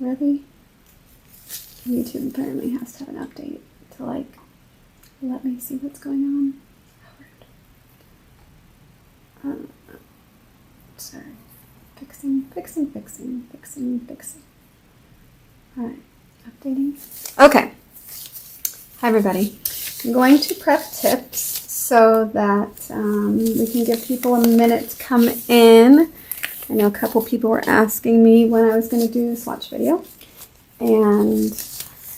Really? YouTube apparently has to have an update to like let me see what's going on. Sorry. Fixing. Alright, updating. Okay. Hi everybody. I'm going to prep tips so that we can give people a minute to come in. I know a couple people were asking me when I was going to do a swatch video. And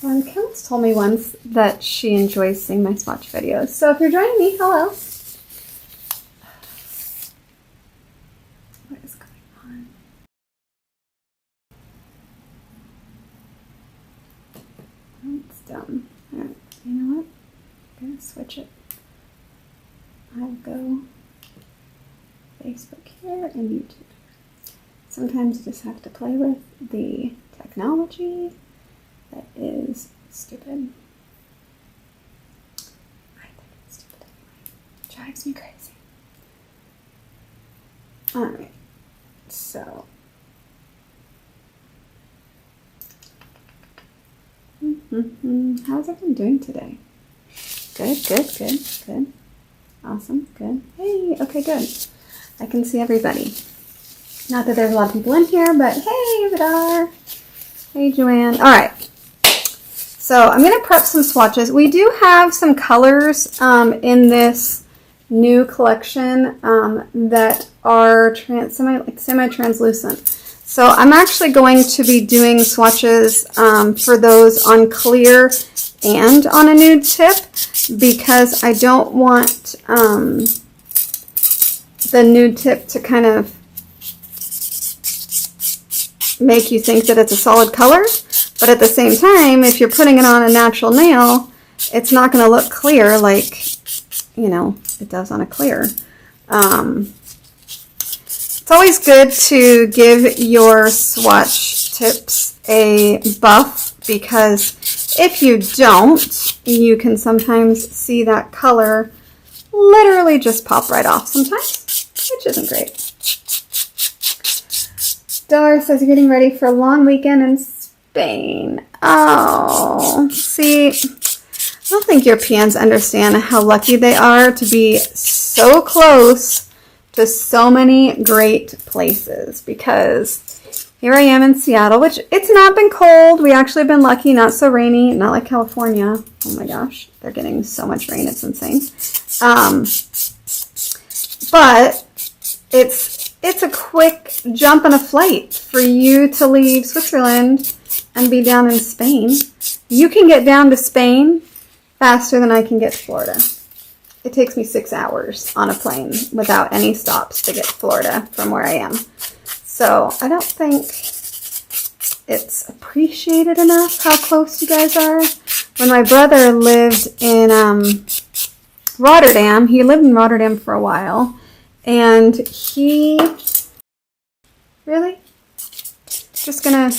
one Kelly's told me once that she enjoys seeing my swatch videos. So if you're joining me, hello. What is going on? Oh, it's dumb. Alright, you know what? I'm going to switch it. I'll go Facebook here and YouTube. Sometimes you just have to play with the technology that is stupid. I think it's stupid anyway. It drives me crazy. Alright, so how's everyone doing today? Good. Awesome, good. Hey, okay, good. I can see everybody. Not that there's a lot of people in here, but hey, Vidar. Hey, Joanne. All right. So I'm going to prep some swatches. We do have some colors in this new collection that are semi-translucent. So I'm actually going to be doing swatches for those on clear and on a nude tip because I don't want the nude tip to kind of make you think that it's a solid color, but at the same time, if you're putting it on a natural nail, it's not going to look clear like, you know, it does on a clear. It's always good to give your swatch tips a buff because if you don't, you can sometimes see that color literally just pop right off sometimes, which isn't great. Dar says you're getting ready for a long weekend in Spain. Oh, see, I don't think Europeans understand how lucky they are to be so close to so many great places because here I am in Seattle, which it's not been cold. We actually have been lucky, not so rainy, not like California. Oh my gosh, they're getting so much rain, it's insane. But it's a quick jump and a flight for you to leave Switzerland and be down in Spain. You can get down to Spain faster than I can get to Florida. It takes me 6 hours on a plane without any stops to get to Florida from where I am. So I don't think it's appreciated enough how close you guys are. When my brother lived in Rotterdam, he lived in Rotterdam for a while. And he, really? Just gonna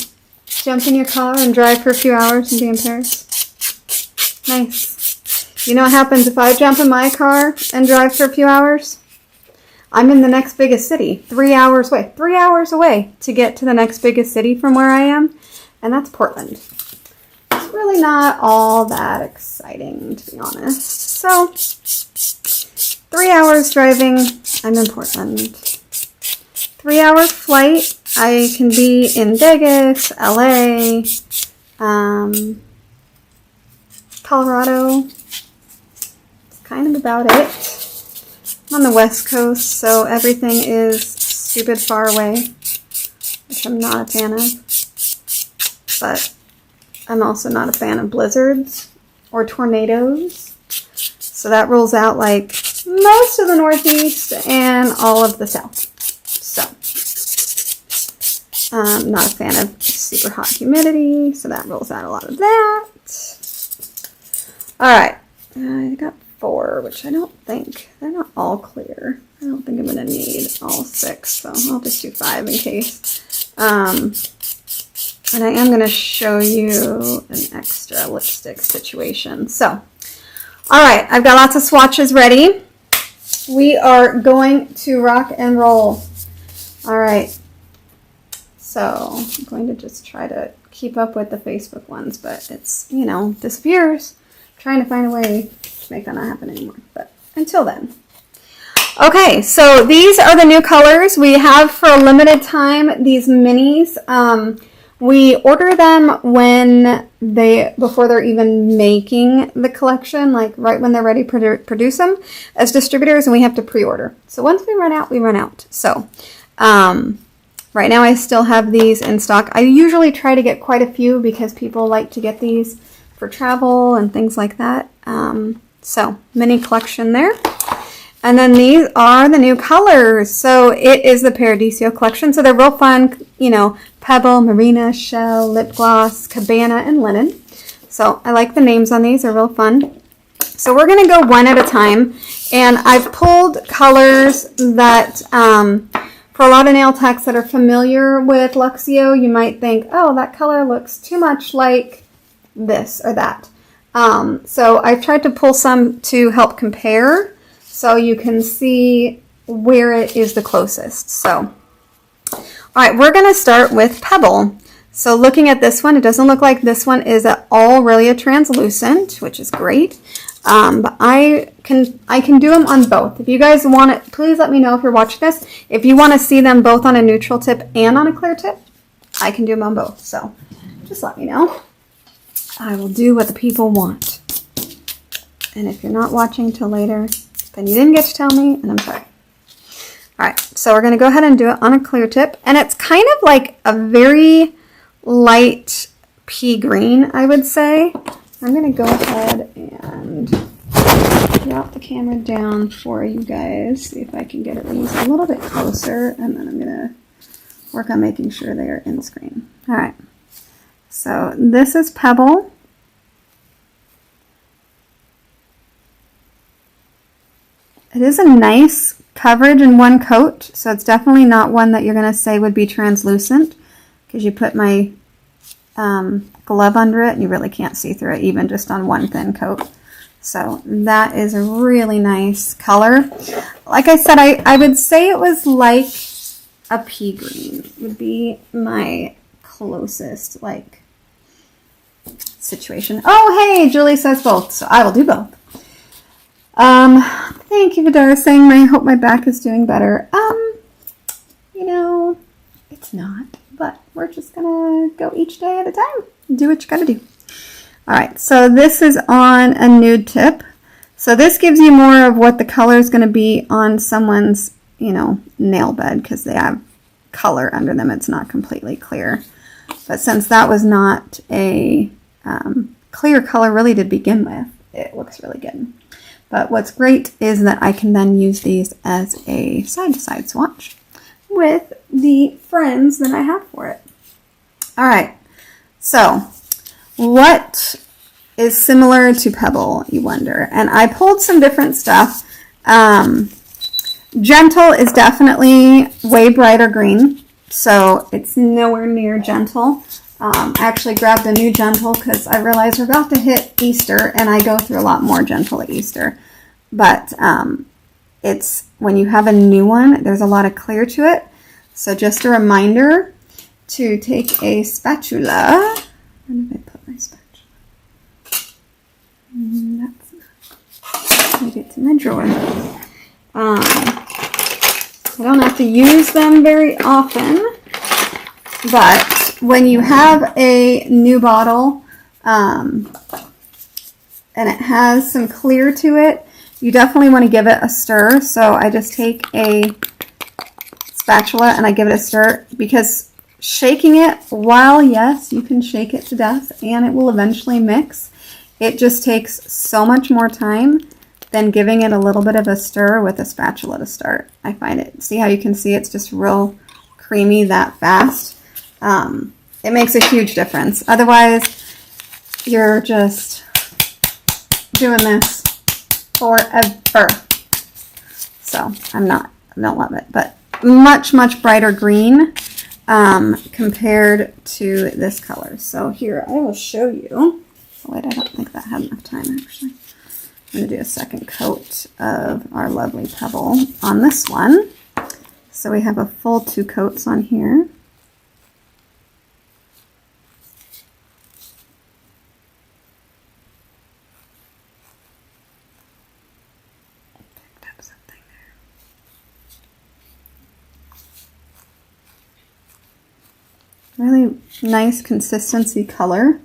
jump in your car and drive for a few hours and be in Paris? Nice. You know what happens if I jump in my car and drive for a few hours? I'm in the next biggest city, 3 hours away. 3 hours away to get to the next biggest city from where I am, and that's Portland. It's really not all that exciting, to be honest. So, 3 hours driving, I'm in Portland. 3 hour flight, I can be in Vegas, LA, Colorado. That's kind of about it. I'm on the West Coast, so everything is stupid far away, which I'm not a fan of. But I'm also not a fan of blizzards or tornadoes. So that rules out like most of the Northeast and all of the South. So, not a fan of super hot humidity, so that rules out a lot of that. Alright, I got 4, which I don't think, they're not all clear. I don't think I'm going to need all 6, so I'll just do 5 in case. And I am going to show you an extra lipstick situation. So, alright, I've got lots of swatches ready. We are going to rock and roll. All right. So I'm going to just try to keep up with the Facebook ones, but it's, you know, disappears. I'm trying to find a way to make that not happen anymore. But until then. Okay, so these are the new colors. We have for a limited time these minis. We order them before they're even making the collection, like right when they're ready to produce them as distributors, and we have to pre-order. So once we run out, we run out. So right now I still have these in stock. I usually try to get quite a few because people like to get these for travel and things like that. So mini collection there. And then these are the new colors. So it is the Paradiso collection. So they're real fun, you know, Pebble, Marina, Shell, Lip Gloss, Cabana, and Linen. So I like the names on these. They're real fun. So we're going to go one at a time. And I've pulled colors that, for a lot of nail techs that are familiar with Luxio, you might think, oh, that color looks too much like this or that. So I've tried to pull some to help compare, so you can see where it is the closest. So, all right, we're going to start with Pebble. So looking at this one, it doesn't look like this one is at all really a translucent, which is great. But I can do them on both. If you guys want it, please let me know if you're watching this. If you want to see them both on a neutral tip and on a clear tip, I can do them on both. So just let me know. I will do what the people want. And if you're not watching till later, then you didn't get to tell me, and I'm sorry. All right, so we're going to go ahead and do it on a clear tip. And it's kind of like a very pea green, I would say. I'm going to go ahead and drop the camera down for you guys. See if I can get at least a little bit closer. And then I'm going to work on making sure they are in screen. All right. So this is Pebble. It is a nice coverage in one coat, so it's definitely not one that you're going to say would be translucent, because you put my glove under it and you really can't see through it, even just on one thin coat. So that is a really nice color. Like I said, I would say it was like a pea green would be my closest like situation. Oh, hey, Julie says both, so I will do both. Thank you, Vidara, saying I hope my back is doing better. You know, it's not, but we're just gonna go each day at a time. Do what you gotta do. All right, so this is on a nude tip. So this gives you more of what the color is gonna be on someone's, you know, nail bed, because they have color under them. It's not completely clear. But since that was not a clear color really to begin with, it looks really good. But what's great is that I can then use these as a side-to-side swatch with the friends that I have for it. All right, so what is similar to Pebble, you wonder? And I pulled some different stuff. Gentle is definitely way brighter green, so it's nowhere near Gentle. I actually grabbed a new Gentle because I realized we're about to hit Easter, and I go through a lot more Gentle at Easter. But it's when you have a new one, there's a lot of clear to it. So just a reminder to take a spatula. Where did I put my spatula? Maybe it's in my drawer. I don't have to use them very often, but when you have a new bottle and it has some clear to it, you definitely want to give it a stir. So I just take a spatula and I give it a stir, because shaking it, while yes, you can shake it to death and it will eventually mix, it just takes so much more time than giving it a little bit of a stir with a spatula to start. I find it. See how you can see it's just real creamy that fast? It makes a huge difference. Otherwise, you're just doing this forever. So I don't love it, but much brighter green compared to this color. So here I will show you. Oh, wait, I don't think that had enough time actually. I'm going to do a second coat of our lovely Pebble on this one. So we have a full 2 coats on here. really nice consistency color.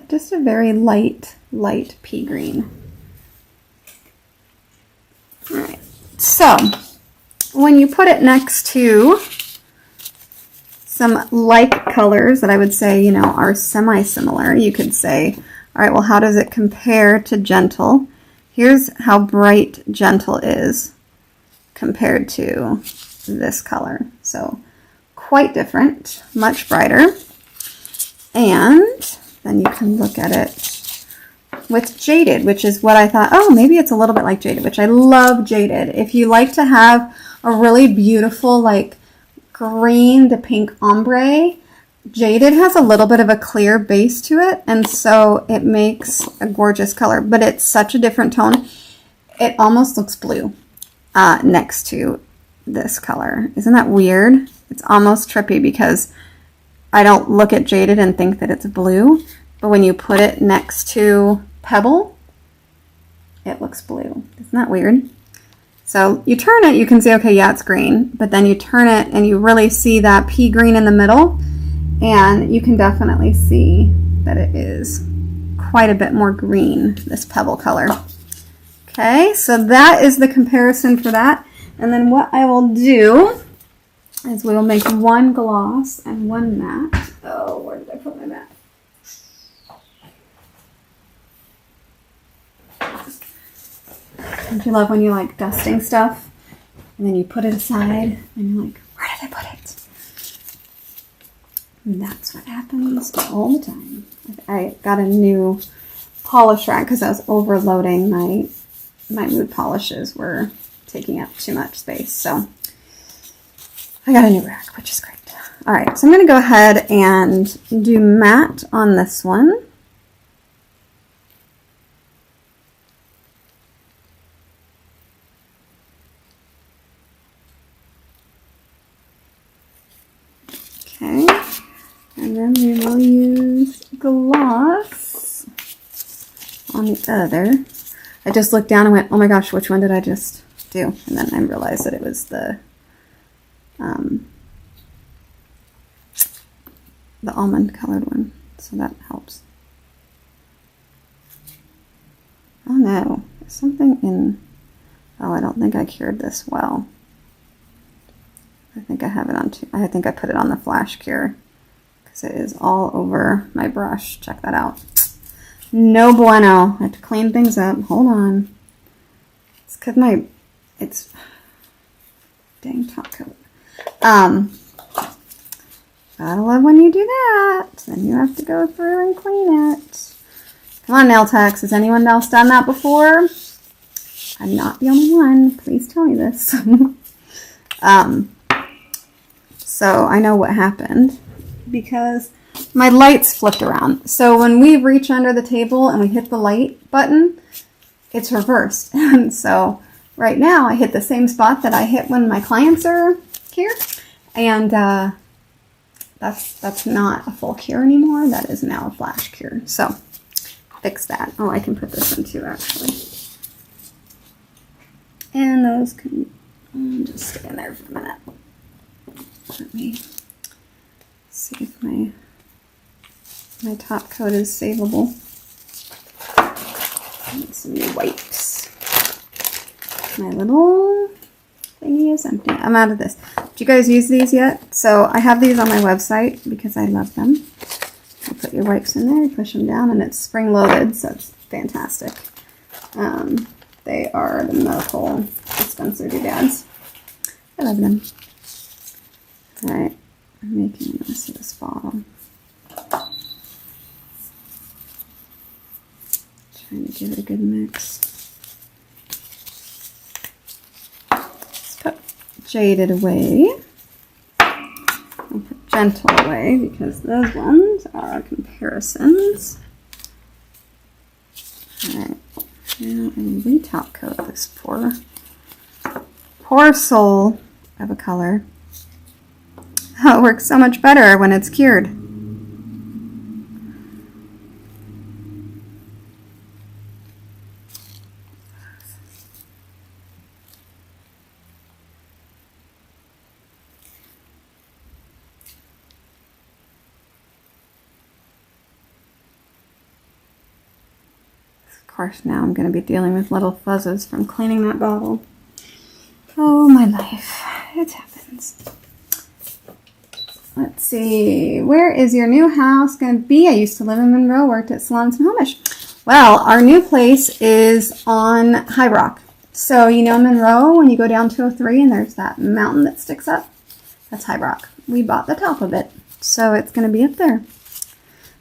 Just a very light pea green. All right, so when you put it next to some like colors that I would say, you know, are semi-similar, you could say, all right, well, how does it compare to Gentle? Here's how bright Gentle is compared to this color. So quite different, much brighter. And then you can look at it with Jaded, which is what I thought, oh, maybe it's a little bit like Jaded, which I love Jaded. If you like to have a really beautiful, like green to pink ombre, Jaded has a little bit of a clear base to it, and so it makes a gorgeous color, but it's such a different tone. It almost looks blue next to this color. Isn't that weird? It's almost trippy because I don't look at Jaded and think that it's blue, but when you put it next to Pebble, it looks blue. Isn't that weird? So you turn it, you can see, okay, yeah, it's green, but then you turn it and you really see that pea green in the middle, and you can definitely see that it is quite a bit more green, this Pebble color. Okay, so that is the comparison for that. And then what I will do is we will make one gloss and one matte. Oh, where did I put my matte? Don't you love when you like dusting stuff and then you put it aside and you're like, where did I put it? And that's what happens all the time. I got a new polish rack because I was overloading my mood polishes were taking up too much space. So I got a new rack, which is great. All right, so I'm going to go ahead and do matte on this one. Okay, and then we will use gloss on the other. I just looked down and went, oh my gosh, which one did I just do? And then I realized that it was the almond colored one, so that helps. Oh no, there's something in, oh, I don't think I cured this well. I think I have it on, I think I put it on the flash cure because it is all over my brush. Check that out. No bueno. I have to clean things up. Hold on. It's because it's dang top coat. Gotta love when you do that. Then you have to go through and clean it. Come on, nail techs. Has anyone else done that before? I'm not the only one. Please tell me this. So I know what happened because my lights flipped around. So when we reach under the table and we hit the light button, it's reversed. And so right now I hit the same spot that I hit when my clients are here. And that's not a full cure anymore. That is now a flash cure. So fix that. Oh, I can put this in too, actually. And those can just stay in there for a minute. Let me see if my top coat is savable. Need some new wipes. My little thingy is empty. I'm out of this. Did you guys use these yet? So I have these on my website because I love them. You put your wipes in there, you push them down, and it's spring loaded, so it's fantastic. They are the medical dispenser doodads. I love them. Alright, I'm making a mess of this bottle. Trying to give it a good mix. Let's put Jaded away. I'll put Gentle away because those ones are comparisons. Alright, now I will re-top coat this poor soul of a color. Oh, it works so much better when it's cured. course, now I'm going to be dealing with little fuzzes from cleaning that bottle. Oh, my life. It happens. Let's see. Where is your new house going to be? I used to live in Monroe, worked at salons in Homish. Well, our new place is on High Rock. So, you know Monroe, when you go down 203 and there's that mountain that sticks up? That's High Rock. We bought the top of it. So it's going to be up there.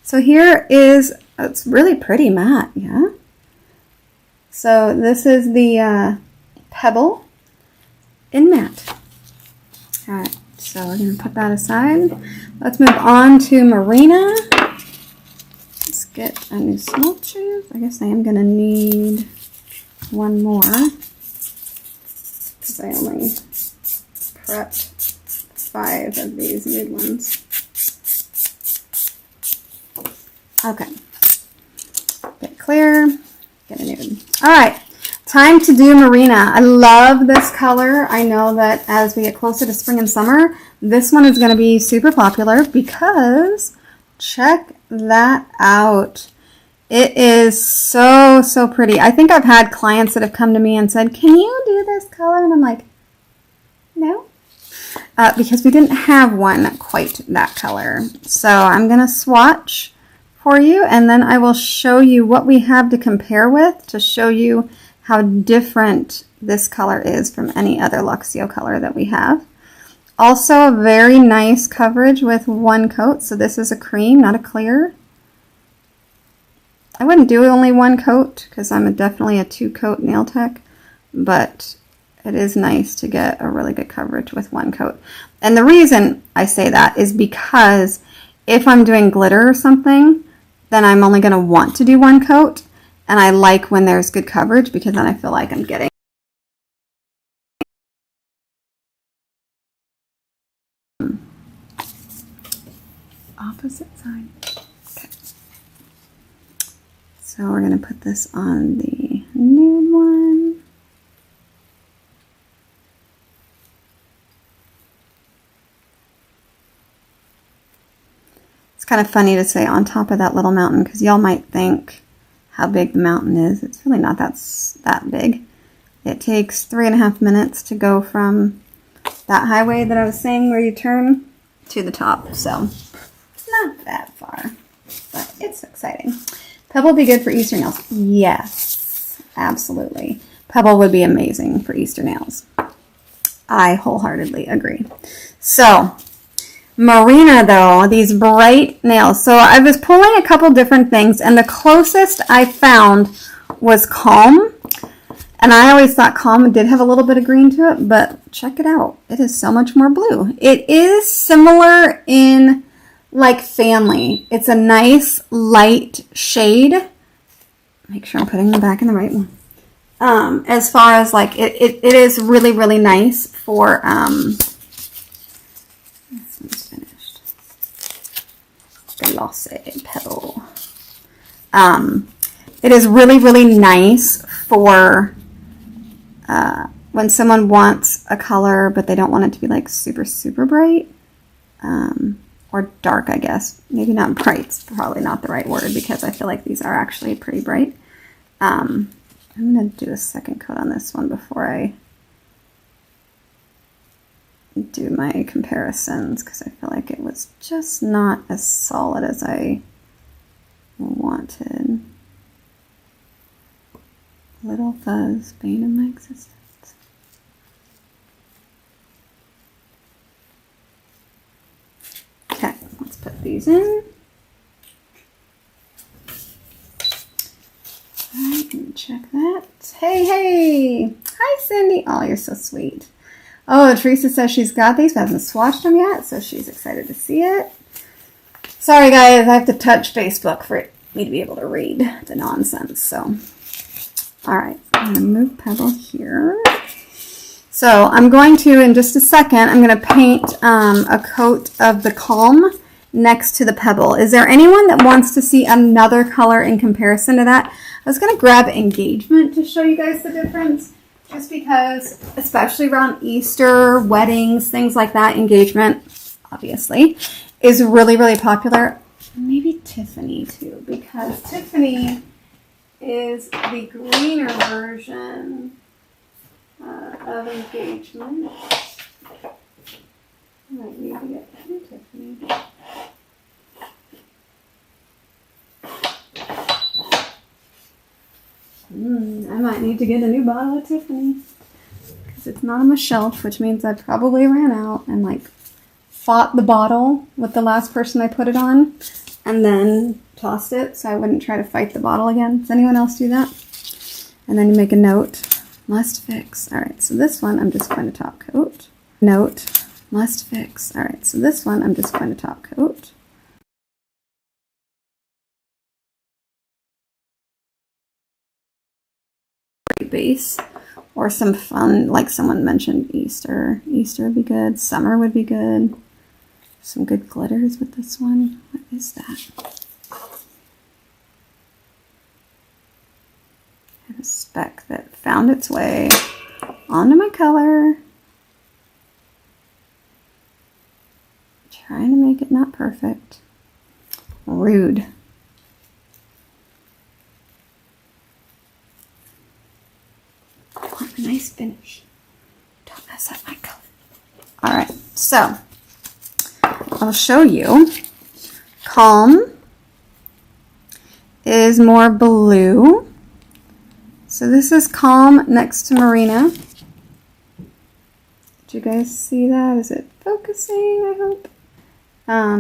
So here is, it's really pretty matte, yeah? So this is the Pebble in matte. All right, so we're going to put that aside. Let's move on to Marina. Let's get a new swatches. I guess I am going to need one more because I only prepped 5 of these nude ones. Okay, get clear, get a nude. All right, time to do Marina. I love this color. I know that as we get closer to spring and summer, this one is going to be super popular because check that out. It is so, so pretty. I think I've had clients that have come to me and said, can you do this color? And I'm like, no. Because we didn't have one quite that color. So I'm going to swatch for you, and then I will show you what we have to compare with to show you how different this color is from any other Luxio color that we have. Also, a very nice coverage with one coat. So this is a cream, not a clear. I wouldn't do only one coat because I'm definitely a 2-coat nail tech, but it is nice to get a really good coverage with one coat. And the reason I say that is because if I'm doing glitter or something, then I'm only going to want to do one coat. And I like when there's good coverage because then I feel like I'm getting opposite side. Okay. So we're going to put this on the nude one. Kind of funny to say on top of that little mountain because y'all might think how big the mountain is. It's really not that big. It takes 3.5 minutes to go from that highway that I was saying where you turn to the top. So it's not that far, but it's exciting. Pebble would be good for Easter nails. Yes, absolutely. Pebble would be amazing for Easter nails. I wholeheartedly agree. So Marina, though, these bright nails. So I was pulling a couple different things, and the closest I found was Calm. And I always thought Calm did have a little bit of green to it, but check it out. It is so much more blue. It is similar in, like, family. It's a nice light shade. Make sure I'm putting them back in the right one. As far as, like, it is really, really nice for, this one's finished. Glossy Pebble. It is really, really nice for when someone wants a color, but they don't want it to be like super, super bright. Or dark, I guess. Maybe not bright. It's probably not the right word because I feel like these are actually pretty bright. I'm going to do a second coat on this one before I do my comparisons because I feel like it was just not as solid as I wanted. Little fuzz, bane of my existence. Okay, let's put these in. Alright, let me check that. Hey, hey! Hi, Cindy! Oh, you're so sweet. Oh, Teresa says she's got these, but hasn't swatched them yet, so she's excited to see it. Sorry, guys, I have to touch Facebook for me to be able to read the nonsense, so. Alright, I'm going to move Pebble here. So I'm going to, in just a second, I'm going to paint a coat of the Calm next to the Pebble. Is there anyone that wants to see another color in comparison to that? I was going to grab Engagement to show you guys the difference, just because, especially around Easter, weddings, things like that, Engagement, obviously, is really, really popular. Maybe Tiffany, too, because Tiffany is the greener version of Engagement. I might need to get that new Tiffany. I might need to get a new bottle of Tiffany because it's not on my shelf, which means I probably ran out and like fought the bottle with the last person I put it on and then tossed it so I wouldn't try to fight the bottle again. Does anyone else do that? And then you make a note, must fix. All right, so this one I'm just going to top coat. Note, must fix. All right, so this one I'm just going to top coat. Base or some fun, like someone mentioned Easter. Easter would be good. Summer would be good. Some good glitters with this one. What is that? I have a speck that found its way onto my color. Trying to make it not perfect. Rude. I want a nice finish. Don't mess up my color. All right, so I'll show you. Calm is more blue. So this is Calm next to Marina. Did you guys see that? Is it focusing, I hope?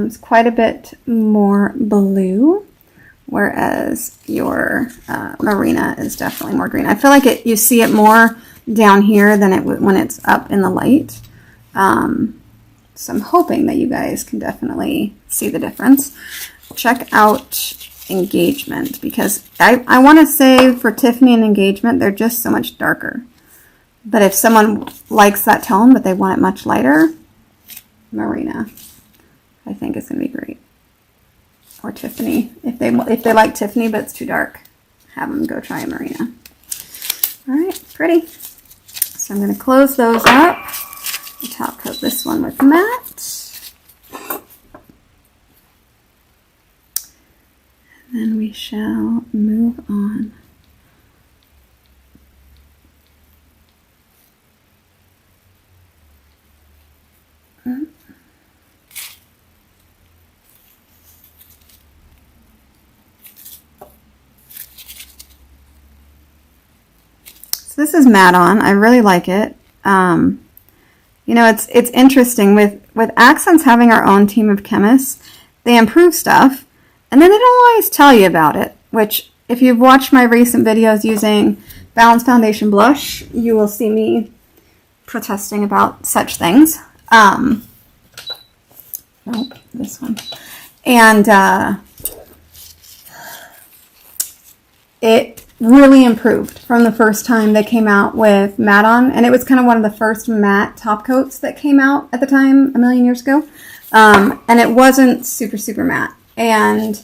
It's quite a bit more blue, whereas your Marina is definitely more green. I feel like you see it more down here than it when it's up in the light. So I'm hoping that you guys can definitely see the difference. Check out Engagement because I want to say for Tiffany and Engagement, they're just so much darker. But if someone likes that tone, but they want it much lighter, Marina, I think it's going to be great. Or Tiffany. If they like Tiffany, but it's too dark, have them go try a Marina. All right, pretty. So I'm going to close those up. I'll top coat this one with matte. And then we shall move on. This is matte on. I really like it. You know, it's interesting with Akzentz having our own team of chemists. They improve stuff, and then they don't always tell you about it. Which, if you've watched my recent videos using Balanced Foundation Blush, you will see me protesting about such things. Nope, this one, and it really improved from the first time they came out with matte on, and it was kind of one of the first matte top coats that came out at the time a million years ago, and it wasn't super matte, and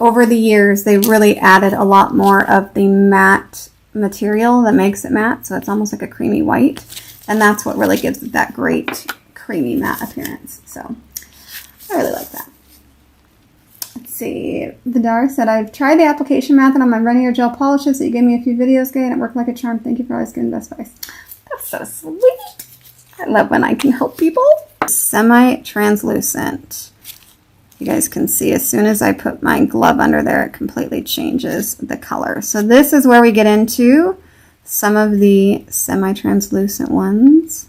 over the years they really added a lot more of the matte material that makes it matte, so it's almost like a creamy white, and that's what really gives it that great creamy matte appearance. So I really like that. Let's see. Vidar said, I've tried the application method on my Renier gel polishes that you gave me a few videos ago, and it worked like a charm. Thank you for always giving best advice. That's so sweet. I love when I can help people. Semi-translucent. You guys can see as soon as I put my glove under there, it completely changes the color. So this is where we get into some of the semi-translucent ones,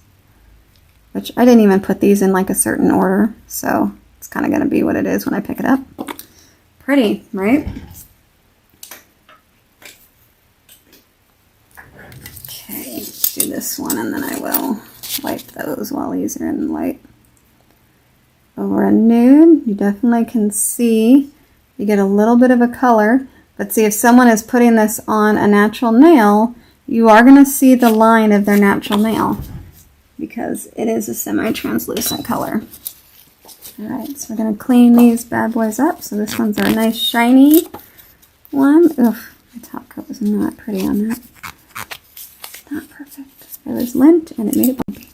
which I didn't even put these in like a certain order. So it's kind of going to be what it is when I pick it up. Pretty, right? Okay, let's do this one, and then I will wipe those while these are in the light. Over a nude, you definitely can see you get a little bit of a color, but see if someone is putting this on a natural nail, you are going to see the line of their natural nail because it is a semi-translucent color. Alright, so we're going to clean these bad boys up. So this one's our nice shiny one. Ugh, my top coat was not pretty on that. Not perfect. It was lint and it made it bumpy.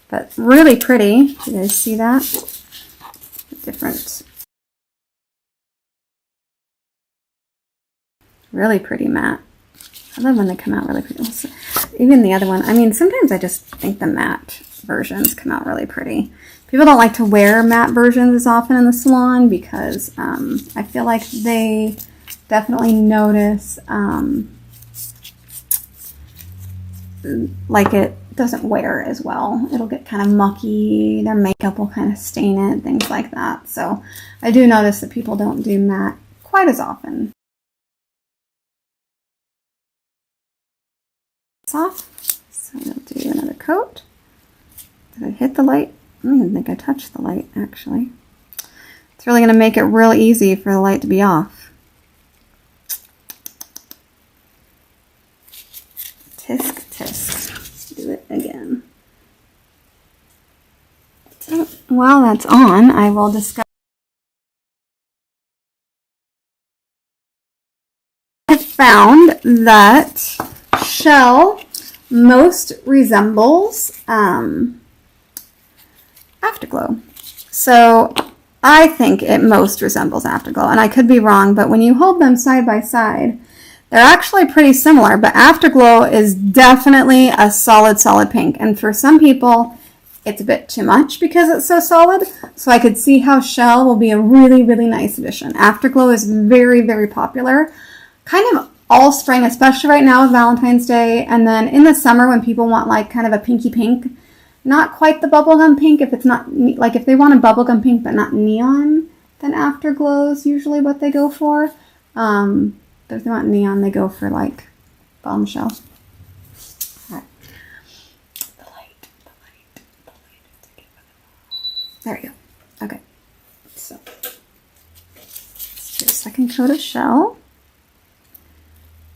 But really pretty. You guys see that? Different. Really pretty matte. I love when they come out really pretty. Even the other one. I mean, sometimes I just think the matte versions come out really pretty. People don't like to wear matte versions as often in the salon because I feel like they definitely notice like it doesn't wear as well. It'll get kind of mucky. Their makeup will kind of stain it, things like that. So I do notice that people don't do matte quite as often. It's off. So I'll do another coat. Did I hit the light? I don't even think I touched the light, actually. It's really going to make it real easy for the light to be off. Tisk, tisk. Let's do it again. So while that's on, I will discuss. I found that Shell most resembles Afterglow. So I think it most resembles Afterglow, and I could be wrong, but when you hold them side by side, they're actually pretty similar, but Afterglow is definitely a solid pink, and for some people, it's a bit too much because it's so solid, so I could see how Shell will be a really, really nice addition. Afterglow is very, very popular, kind of all spring, especially right now with Valentine's Day, and then in the summer when people want like kind of a pinky pink, not quite the bubblegum pink, if it's not, like if they want a bubblegum pink but not neon, then Afterglow is usually what they go for. But if they want neon, they go for like Bombshell. Alright. The light. There we go. Okay. So, let's do a second coat of Shell.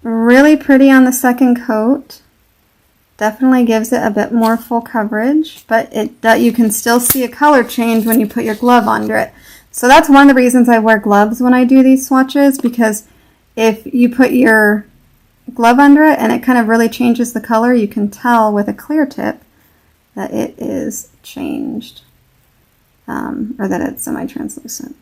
Really pretty on the second coat. Definitely gives it a bit more full coverage, but you can still see a color change when you put your glove under it. So that's one of the reasons I wear gloves when I do these swatches, because if you put your glove under it and it kind of really changes the color, you can tell with a clear tip that it is changed, or that it's semi-translucent.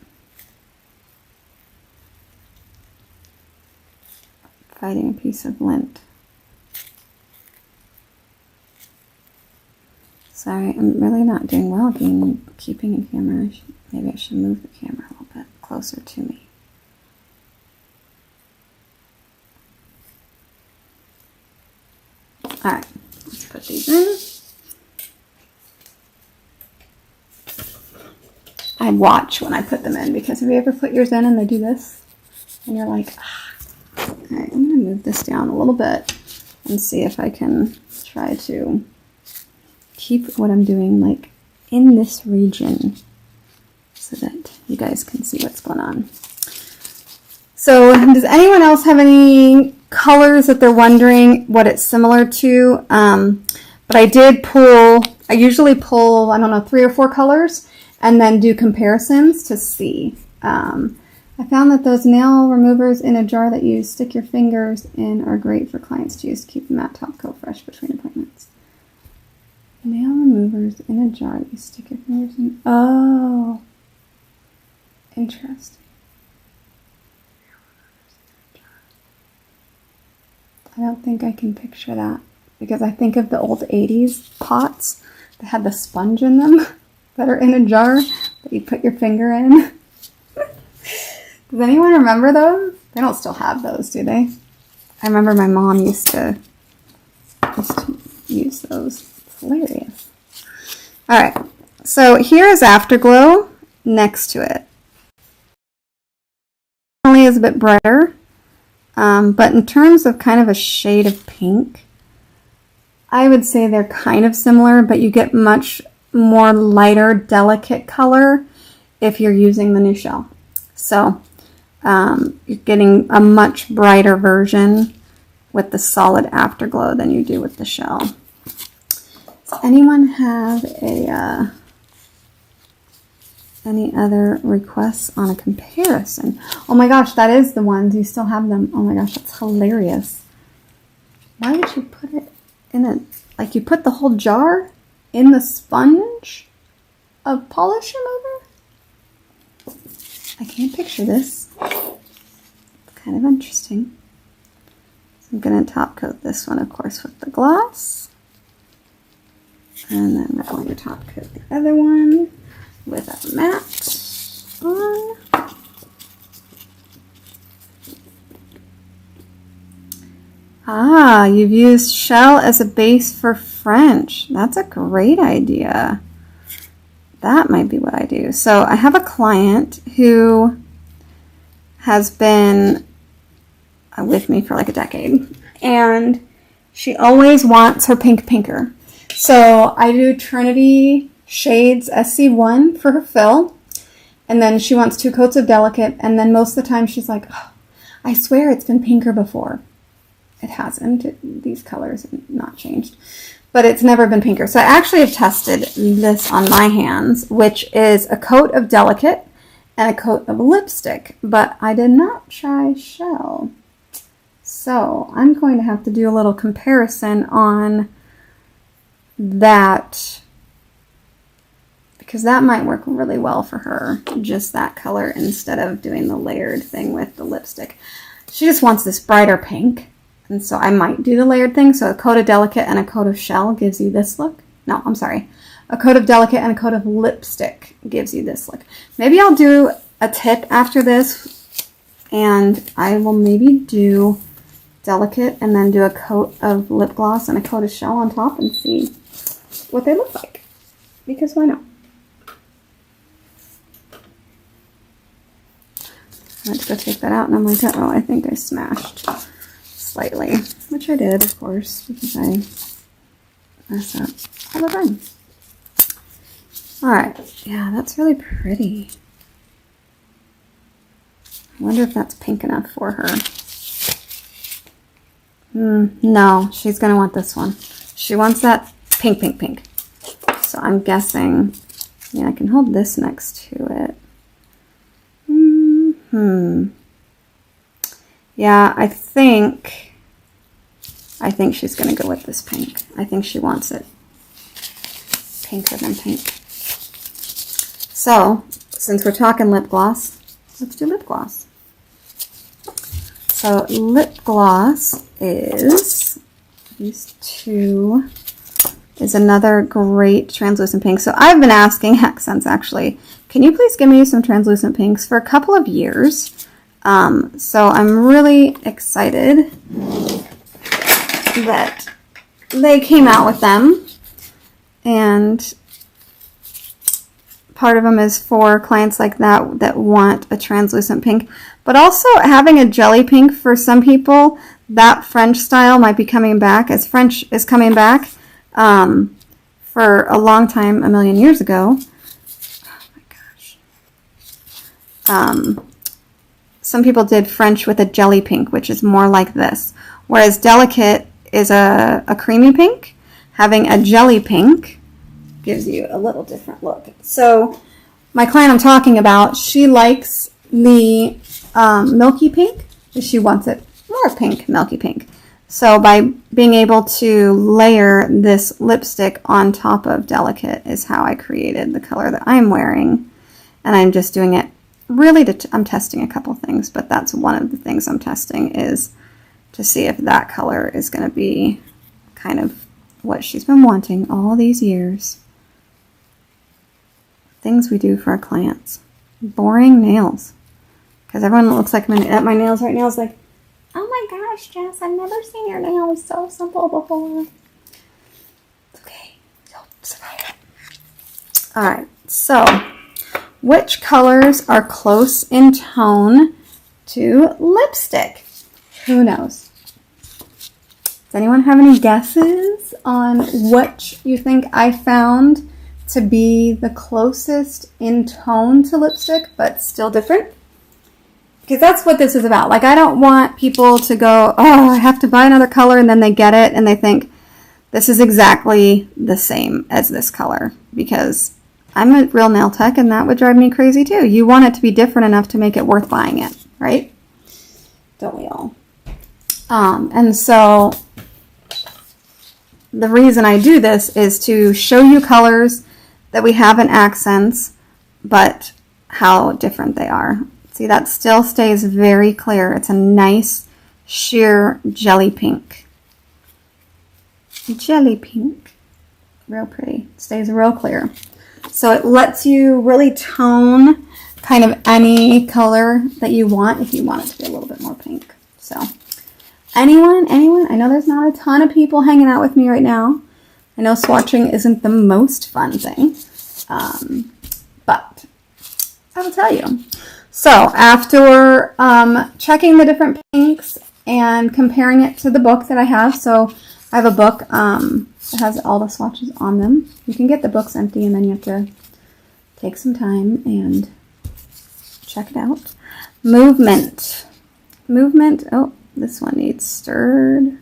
Fighting a piece of lint. Sorry, I'm really not doing well keeping a camera. Maybe I should move the camera a little bit closer to me. Alright, let's put these in. I watch when I put them in, because have you ever put yours in and they do this? And you're like, ah. Alright, I'm going to move this down a little bit and see if I can try to keep what I'm doing like in this region so that you guys can see what's going on. So does anyone else have any colors that they're wondering what it's similar to? But I usually pull, I don't know, 3 or 4 colors and then do comparisons to see. I found that those nail removers in a jar that you stick your fingers in are great for clients to use to keep the matte top coat fresh between appointments. Nail removers in a jar that you stick your fingers in. Oh, interesting. I don't think I can picture that, because I think of the old 80s pots that had the sponge in them that are in a jar that you put your finger in. Does anyone remember those? They don't still have those, do they? I remember my mom used to use those. It's hilarious. Alright, so here is Afterglow next to it. It only is a bit brighter, but in terms of kind of a shade of pink, I would say they're kind of similar, but you get much more lighter, delicate color if you're using the new Shell. So you're getting a much brighter version with the solid Afterglow than you do with the Shell. Does anyone have any other requests on a comparison? Oh my gosh, that is the ones. You still have them. Oh my gosh, that's hilarious. Why would you put it in a, like you put the whole jar in the sponge of polish remover? I can't picture this. It's kind of interesting. I'm going to top coat this one, of course, with the gloss. And then we're going to top coat the other one with a matte on. Ah, you've used Shell as a base for French. That's a great idea. That might be what I do. So I have a client who has been with me for like a decade, and she always wants her pink pinker. So I do Trinity Shades SC1 for her fill, and then she wants 2 coats of Delicate, and then most of the time she's like, oh, I swear it's been pinker before. It hasn't. These colors have not changed, but it's never been pinker. So I actually have tested this on my hands, which is a coat of Delicate and a coat of lipstick, but I did not try Shell. So I'm going to have to do a little comparison on that, because that might work really well for her, just that color instead of doing the layered thing with the lipstick. She just wants this brighter pink, and so I might do the layered thing. So a coat of Delicate and a coat of Shell gives you this look. No, I'm sorry. A coat of Delicate and a coat of lipstick gives you this look. Maybe I'll do a tip after this, and I will maybe do Delicate and then do a coat of lip gloss and a coat of Shell on top and see what they look like, because why not? I had to go take that out, and I'm like, oh, I think I smashed slightly, which I did, of course, because I mess up all the time. Alright, yeah, that's really pretty. I wonder if that's pink enough for her. No, she's going to want this one. She wants that pink, pink, pink. So I'm guessing, yeah, I can hold this next to it. Yeah, I think she's going to go with this pink. I think she wants it pinker than pink. So, since we're talking lip gloss, let's do lip gloss. So lip gloss is, these two, is another great translucent pink. So I've been asking Akzentz, actually, can you please give me some translucent pinks for a couple of years? So I'm really excited that they came out with them. And part of them is for clients like that that want a translucent pink. But also having a jelly pink for some people, that French style might be coming back, as French is coming back for a long time, a million years ago. Oh my gosh. Some people did French with a jelly pink, which is more like this. Whereas Delicate is a creamy pink. Having a jelly pink gives you a little different look. So my client I'm talking about, she likes the milky pink. She wants it more pink, milky pink. So by being able to layer this lipstick on top of Delicate is how I created the color that I'm wearing. And I'm just doing it really I'm testing a couple things, but that's one of the things I'm testing, is to see if that color is going to be kind of what she's been wanting all these years. Things we do for our clients. Boring nails. Because everyone that looks like at my nails right now is like, oh my gosh, Jess, I've never seen your nails so simple before. It's okay. You'll survive it. Alright, so which colors are close in tone to lipstick? Who knows? Does anyone have any guesses on what you think I found to be the closest in tone to lipstick, but still different? Because that's what this is about. Like, I don't want people to go, oh, I have to buy another color, and then they get it and they think this is exactly the same as this color, because I'm a real nail tech and that would drive me crazy too. You want it to be different enough to make it worth buying it, right? Don't we all? And so the reason I do this is to show you colors that we have in Akzentz, but how different they are. See, that still stays very clear. It's a nice Sheer Jelly Pink. Jelly pink. Real pretty. Stays real clear. So it lets you really tone kind of any color that you want if you want it to be a little bit more pink. So anyone, I know there's not a ton of people hanging out with me right now. I know swatching isn't the most fun thing, but I will tell you. So after checking the different pinks and comparing it to the book that I have, so I have a book that has all the swatches on them. You can get the books empty and then you have to take some time and check it out. Movement. Oh, this one needs stirred.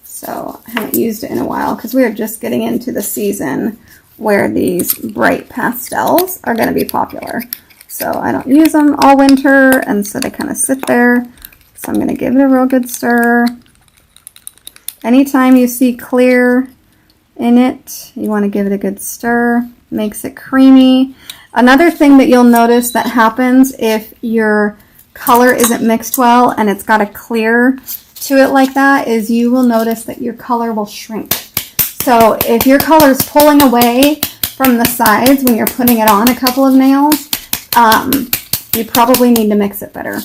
So I haven't used it in a while because we are just getting into the season where these bright pastels are going to be popular. So I don't use them all winter, and so they kind of sit there. So I'm going to give it a real good stir. Anytime you see clear in it, you want to give it a good stir. Makes it creamy. Another thing that you'll notice that happens if your color isn't mixed well and it's got a clear to it like that is you will notice that your color will shrink. So if your color is pulling away from the sides when you're putting it on a couple of nails, you probably need to mix it better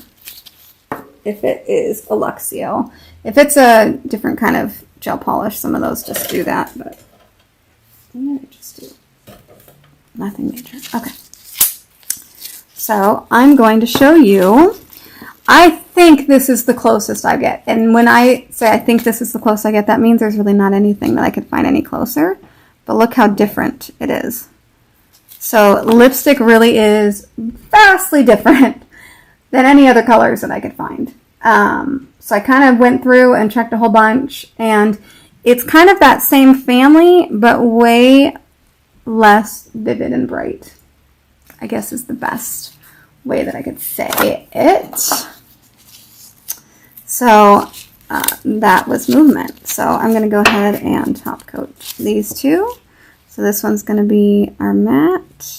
if it is a Luxio. If it's a different kind of gel polish, some of those just do that, but I'm going to just do nothing major. Okay. So I'm going to show you. I think this is the closest I get. And when I say I think this is the closest I get, that means there's really not anything that I could find any closer. But look how different it is. So lipstick really is vastly different than any other colors that I could find. So I kind of went through and checked a whole bunch, and it's kind of that same family, but way less vivid and bright, I guess is the best way that I could say it. So that was movement. So I'm going to go ahead and top coat these two. So this one's going to be our matte.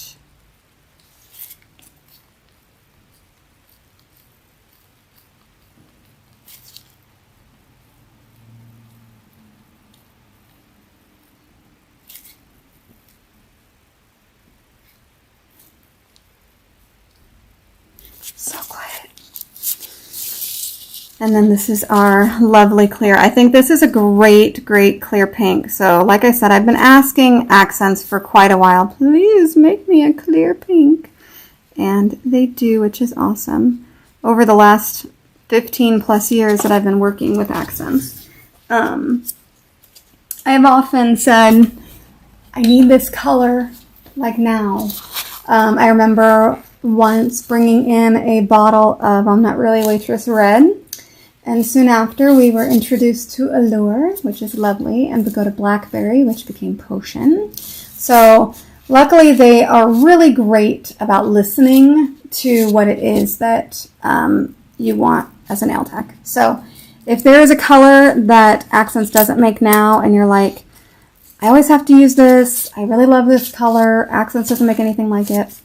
So quiet. And then this is our lovely clear. I think this is a great, great clear pink. So like I said, I've been asking Akzentz for quite a while, please make me a clear pink. And they do, which is awesome. Over the last 15 plus years that I've been working with Akzentz, I've often said, I need this color like now. I remember once bringing in a bottle of I'm Not Really Waitress Red, and soon after we were introduced to Allure, which is lovely, and we go to Blackberry, which became Potion. So luckily they are really great about listening to what it is that you want as a nail tech. So if there is a color that Akzentz doesn't make now and you're like, I always have to use this, I really love this color, Akzentz doesn't make anything like it,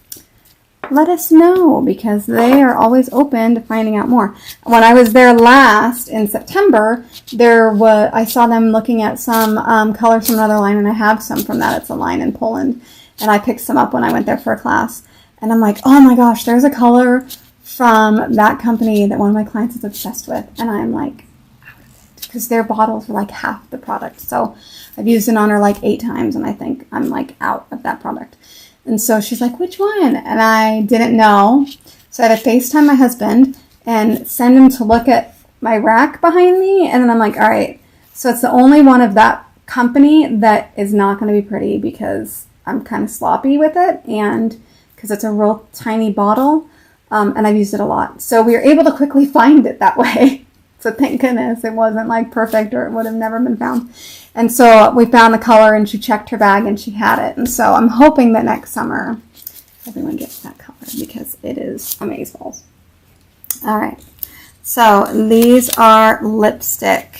let us know, because they are always open to finding out more. When I was there last in September, I saw them looking at some colors from another line, and I have some from that. It's a line in Poland, and I picked some up when I went there for a class. And I'm like, oh my gosh, there's a color from that company that one of my clients is obsessed with, and I'm like, out of it, because their bottles were like half the product. So I've used it on her like 8 times, and I think I'm like out of that product. And so she's like, which one? And I didn't know. So I had to FaceTime my husband and send him to look at my rack behind me. And then I'm like, all right. So it's the only one of that company that is not going to be pretty because I'm kind of sloppy with it. And because it's a real tiny bottle. And I've used it a lot. So we were able to quickly find it that way. So thank goodness it wasn't like perfect or it would have never been found. And so we found the color and she checked her bag and she had it. And so I'm hoping that next summer everyone gets that color because it is amazeballs. All right. So these are lipstick.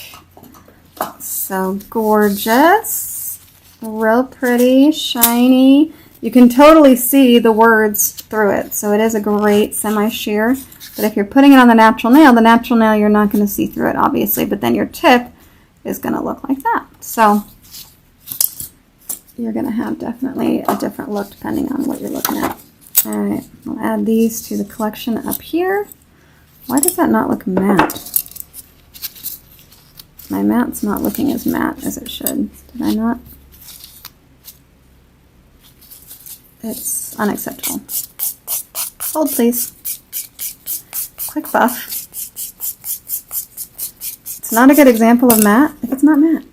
So gorgeous. Real pretty, shiny. you can totally see the words through it. So it is a great semi-sheer. But if you're putting it on the natural nail, you're not going to see through it, obviously. But then your tip is going to look like that. So you're going to have definitely a different look depending on what you're looking at. All right, I'll add these to the collection up here. Why does that not look matte? My matte's not looking as matte as it should. Did I not? It's unacceptable. Hold, please. Quick buff. It's not a good example of matte if it's not matte.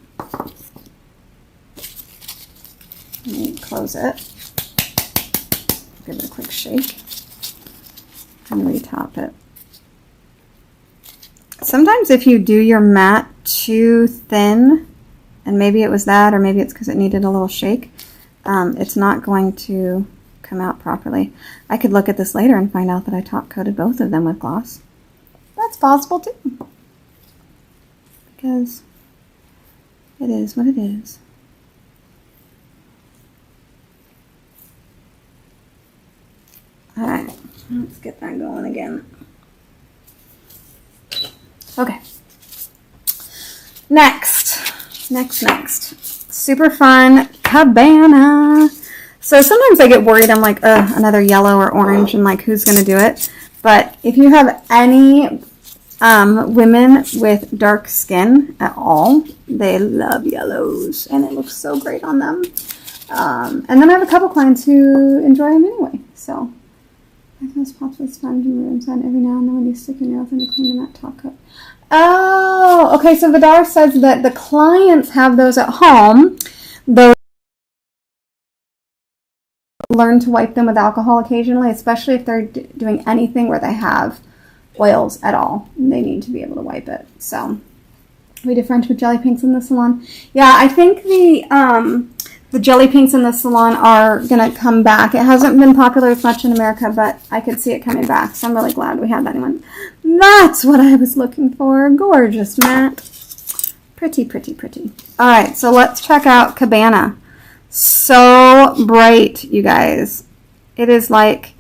Let me close it. Give it a quick shake and retop it. Sometimes if you do your matte too thin, and maybe it was that, or maybe it's because it needed a little shake, it's not going to come out properly. I could look at this later and find out that I top coated both of them with gloss. That's possible too, because it is what it is. All right, let's get that going again. Okay. Next. Super fun Cabana. So sometimes I get worried. I'm like, another yellow or orange, and like, who's going to do it? But if you have any women with dark skin at all, they love yellows, and it looks so great on them. And then I have a couple clients who enjoy them anyway. So I can just pop this sponge and rooms on every now and then when you stick your nails in to clean the matte top coat. Oh, okay. So Vidar says that the clients have those at home. Those learn to wipe them with alcohol occasionally, especially if they're doing anything where they have oils at all. They need to be able to wipe it. So we did French with jelly pinks in the salon. Yeah, I think the jelly pinks in the salon are going to come back. It hasn't been popular as much in America, but I could see it coming back. So I'm really glad we had that one. That's what I was looking for. Gorgeous matte. Pretty, pretty, pretty. All right, so let's check out Cabana. So bright, you guys. It is like,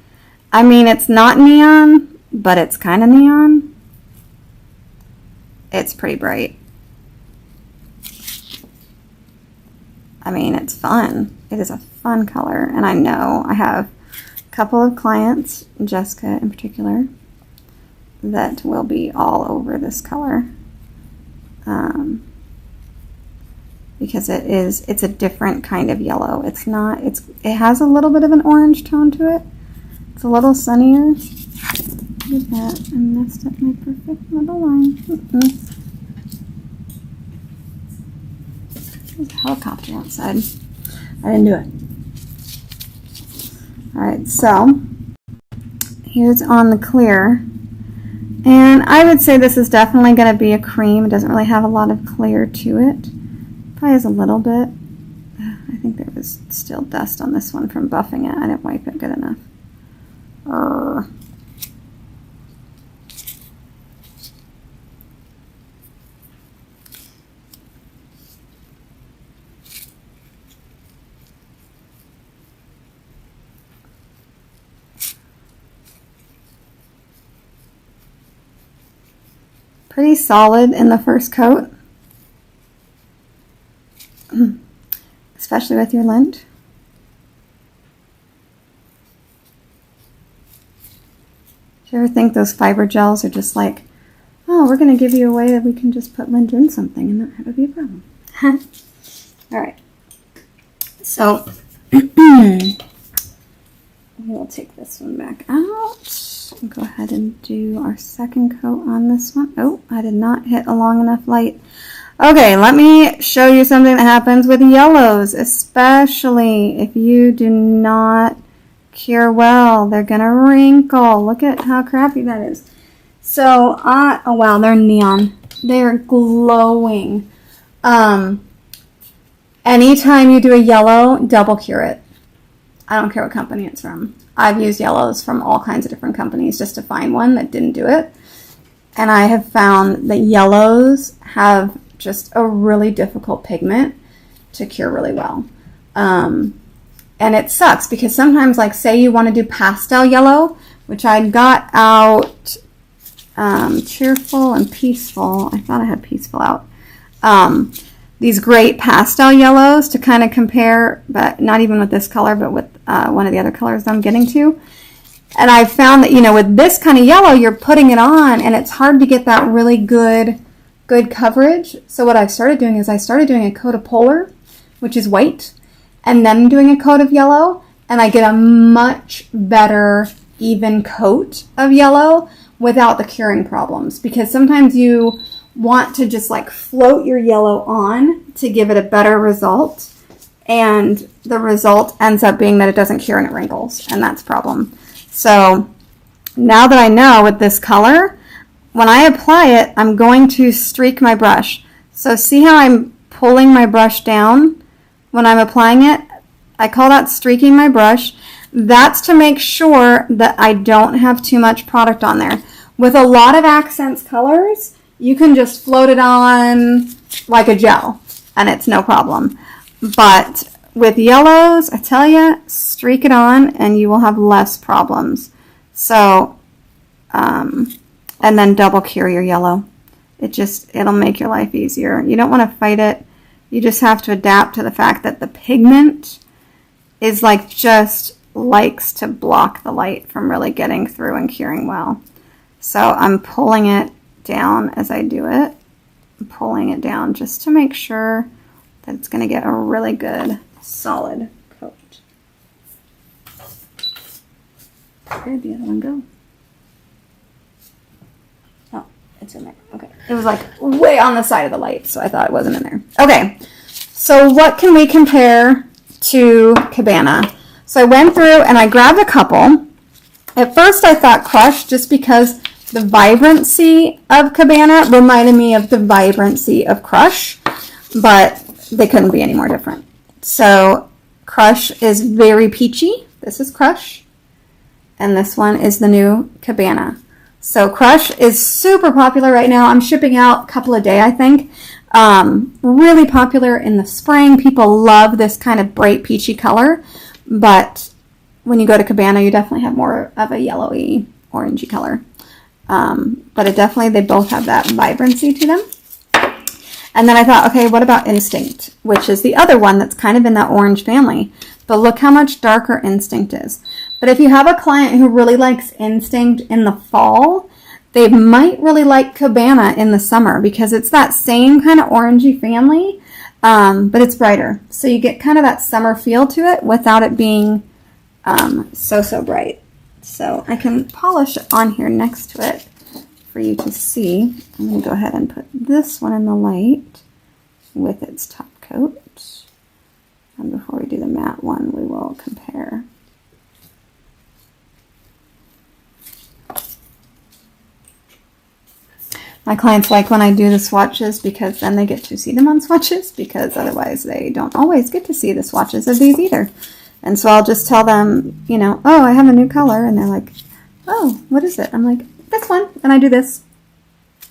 I mean, it's not neon, but it's kind of neon. It's pretty bright. I mean, it's fun. It is a fun color, and I know I have a couple of clients, Jessica in particular, that will be all over this color. Because it's a different kind of yellow. It has a little bit of an orange tone to it. It's a little sunnier. Look at that. I messed up my perfect little line. There's a helicopter outside. I didn't do it. Alright, so here's on the clear. And I would say this is definitely going to be a cream. It doesn't really have a lot of clear to it. Probably has a little bit. I think there was still dust on this one from buffing it. I didn't wipe it good enough. Pretty solid in the first coat, especially with your lint. Do you ever think those fiber gels are just like, oh, we're going to give you a way that we can just put lint in something and not have it be a problem? All right. So we'll take this one back out. And go ahead and do our second coat on this one. Oh, I did not hit a long enough light. Okay, let me show you something that happens with yellows, especially if you do not cure well. They're gonna wrinkle. Look at how crappy that is. So, oh wow, they're neon. They're glowing. Anytime you do a yellow, double cure it. I don't care what company it's from. I've used yellows from all kinds of different companies just to find one that didn't do it. And I have found that yellows have just a really difficult pigment to cure really well. And it sucks because sometimes, like, say you want to do pastel yellow, which I got out cheerful and peaceful. I thought I had peaceful out. These great pastel yellows to kind of compare, but not even with this color, but with one of the other colors I'm getting to. And I found that, you know, with this kind of yellow, you're putting it on and it's hard to get that really good coverage. So what I started doing is I started doing a coat of polar, which is white, and then doing a coat of yellow, and I get a much better even coat of yellow without the curing problems, because sometimes you want to just like float your yellow on to give it a better result, and the result ends up being that it doesn't cure and it wrinkles, and that's a problem. So now that I know with this color, when I apply it, I'm going to streak my brush. So see how I'm pulling my brush down when I'm applying it? I call that streaking my brush. That's to make sure that I don't have too much product on there. With a lot of Akzentz colors, you can just float it on like a gel, and it's no problem. But with yellows, I tell you, streak it on and you will have less problems. So, and then double cure your yellow. It'll make your life easier. You don't want to fight it. You just have to adapt to the fact that the pigment is like just likes to block the light from really getting through and curing well. So I'm pulling it down as I do it. I'm pulling it down just to make sure that it's going to get a really good solid coat. Where'd the other one go? Oh, it's in there. Okay. It was like way on the side of the light, so I thought it wasn't in there. Okay. So what can we compare to Cabana? So I went through and I grabbed a couple. At first I thought Crush, just because the vibrancy of Cabana reminded me of the vibrancy of Crush, but they couldn't be any more different. So Crush is very peachy. This is Crush. And this one is the new Cabana. So Crush is super popular right now. I'm shipping out a couple a day, I think. Really popular in the spring. People love this kind of bright peachy color. But when you go to Cabana, you definitely have more of a yellowy, orangey color. But they both have that vibrancy to them. And then I thought, okay, what about Instinct, which is the other one that's kind of in that orange family. But look how much darker Instinct is. But if you have a client who really likes Instinct in the fall, they might really like Cabana in the summer, because it's that same kind of orangey family, but it's brighter. So you get kind of that summer feel to it without it being so bright. So I can polish it on here next to it for you to see. I'm going to go ahead and put this one in the light with its top coat. And before we do the matte one, we will compare. My clients like when I do the swatches, because then they get to see them on swatches, because otherwise they don't always get to see the swatches of these either. And so I'll just tell them, you know, oh, I have a new color. And they're like, oh, what is it? I'm like, this one. And I do this.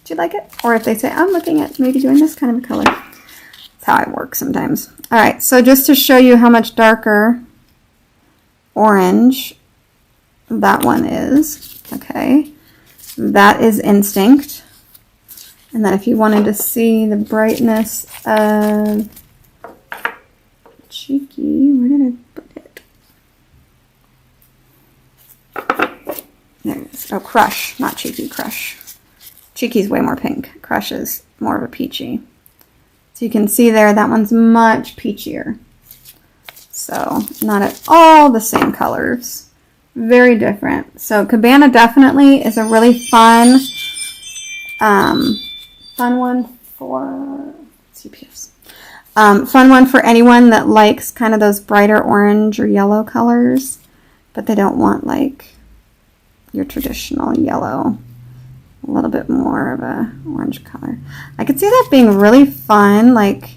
Do you like it? Or if they say, I'm looking at maybe doing this kind of a color. That's how I work sometimes. All right. So just to show you how much darker orange that one is. Okay. That is Instinct. And then if you wanted to see the brightness of Cheeky, where did I put it? There it is. Oh, Crush, not Cheeky, Crush. Cheeky's way more pink. Crush is more of a peachy. So you can see there, that one's much peachier. So not at all the same colors. Very different. So Cabana definitely is a really fun one for CPS. Fun one for anyone that likes kind of those brighter orange or yellow colors, but they don't want like your traditional yellow. A little bit more of a orange color. I could see that being really fun, like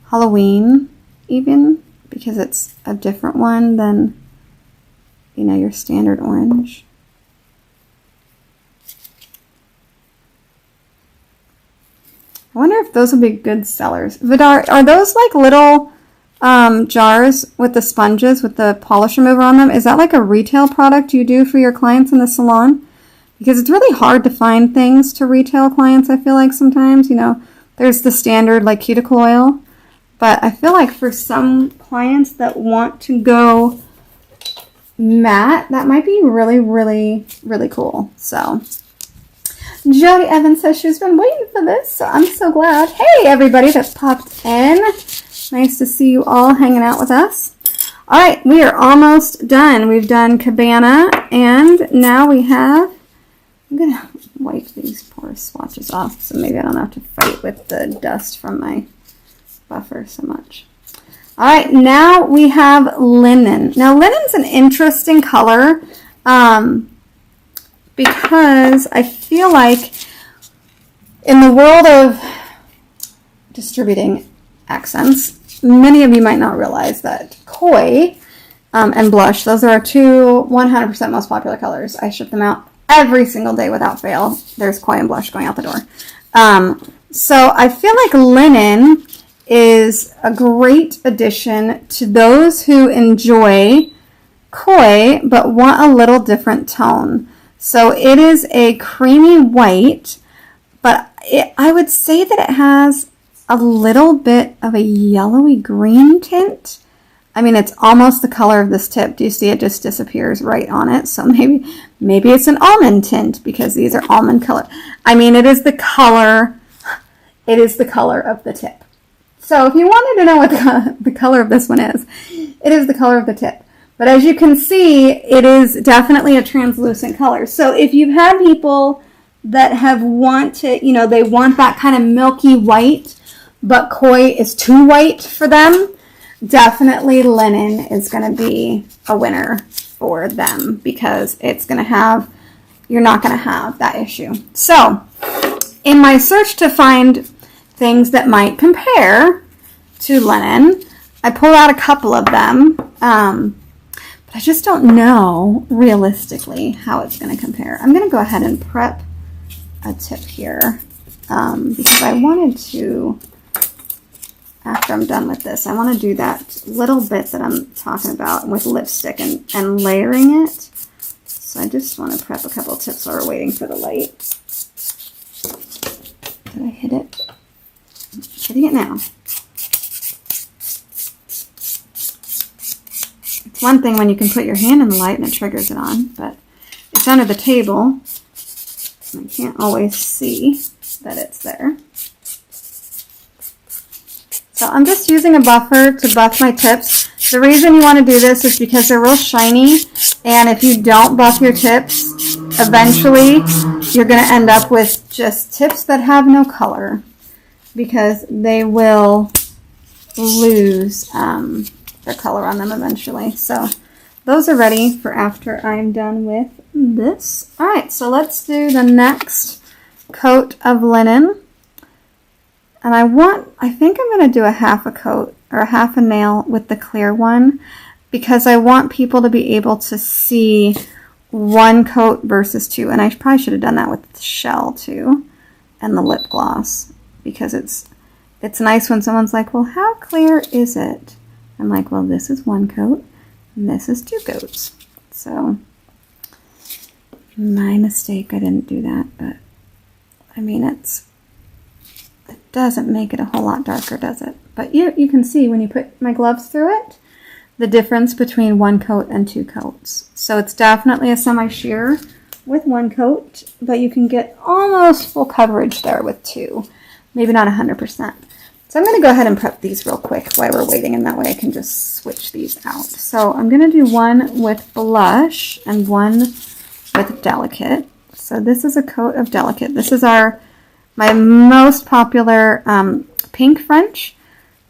Halloween even, because it's a different one than, you know, your standard orange. I wonder if those will be good sellers. Vidar, are those like little jars with the sponges with the polish remover on them, is that like a retail product you do for your clients in the salon? Because it's really hard to find things to retail clients, I feel like sometimes. You know, there's the standard like cuticle oil, but I feel like for some clients that want to go matte, that might be really, really, really cool. So Jody Evans says she's been waiting for this, so I'm so glad. Hey, everybody that popped in. Nice to see you all hanging out with us. All right, we are almost done. We've done Cabana, and now we have, I'm going to wipe these poor swatches off, so maybe I don't have to fight with the dust from my buffer so much. All right, now we have linen. Now, linen's an interesting color because I feel like in the world of distributing accents, many of you might not realize that koi and blush, those are our two 100% most popular colors. I ship them out every single day without fail. There's koi and blush going out the door. So I feel like linen is a great addition to those who enjoy koi but want a little different tone. So it is a creamy white, but I would say that it has a little bit of a yellowy green tint. I mean, it's almost the color of this tip. Do you see it just disappears right on it? So maybe it's an almond tint because these are almond color. I mean, it is the color of the tip. So if you wanted to know what the color of this one is, it is the color of the tip. But as you can see, it is definitely a translucent color. So if you've had people that have they want that kind of milky white, but koi is too white for them, definitely linen is going to be a winner for them because you're not going to have that issue. So in my search to find things that might compare to linen, I pulled out a couple of them, but I just don't know realistically how it's going to compare. I'm going to go ahead and prep a tip here because I wanted to, after I'm done with this, I want to do that little bit that I'm talking about with lipstick and layering it. So I just want to prep a couple tips while we're waiting for the light. Did I hit it? Hitting it now. It's one thing when you can put your hand in the light and it triggers it on, but it's under the table. I can't always see that it's there. So I'm just using a buffer to buff my tips. The reason you want to do this is because they're real shiny, and if you don't buff your tips, eventually you're going to end up with just tips that have no color because they will lose their color on them eventually. So those are ready for after I'm done with this. All right, so let's do the next coat of linen. And I think I'm going to do a half a coat or a half a nail with the clear one because I want people to be able to see one coat versus two. And I probably should have done that with the shell too and the lip gloss because it's nice when someone's like, well, how clear is it? I'm like, well, this is one coat and this is two coats. So my mistake, I didn't do that, but I mean, it doesn't make it a whole lot darker, does it? But you can see when you put my gloves through it, the difference between one coat and two coats. So it's definitely a semi-sheer with one coat, but you can get almost full coverage there with two. Maybe not 100%. So I'm going to go ahead and prep these real quick while we're waiting, and that way I can just switch these out. So I'm going to do one with blush and one with Delicate. So this is a coat of Delicate. This is my most popular pink French,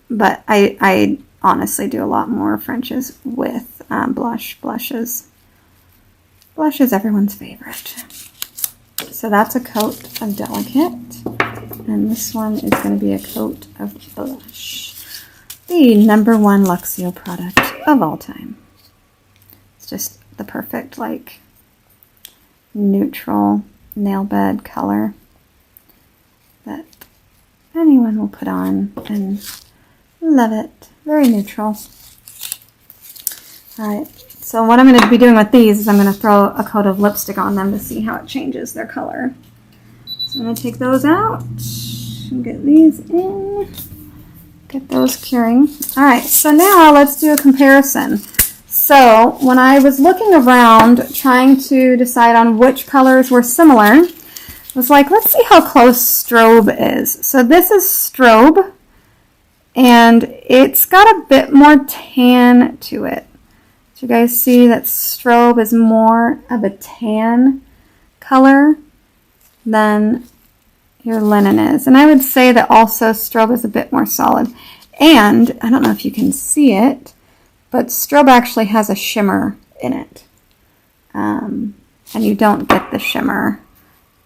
but I honestly do a lot more Frenches with blush. Blush is everyone's favorite. So that's a coat of Delicate, and this one is going to be a coat of blush. The #1 Luxio product of all time. It's just the perfect, like, neutral nail bed color that anyone will put on and Love it. Very neutral. Alright, so what I'm going to be doing with these is I'm going to throw a coat of lipstick on them to see how it changes their color. So I'm going to take those out and get these in. Get those curing. Alright, so now let's do a comparison. So when I was looking around trying to decide on which colors were similar, I was like, let's see how close Strobe is. So this is Strobe, and it's got a bit more tan to it. Do you guys see that Strobe is more of a tan color than your Linen is? And I would say that also Strobe is a bit more solid. And I don't know if you can see it, but Strobe actually has a shimmer in it. And you don't get the shimmer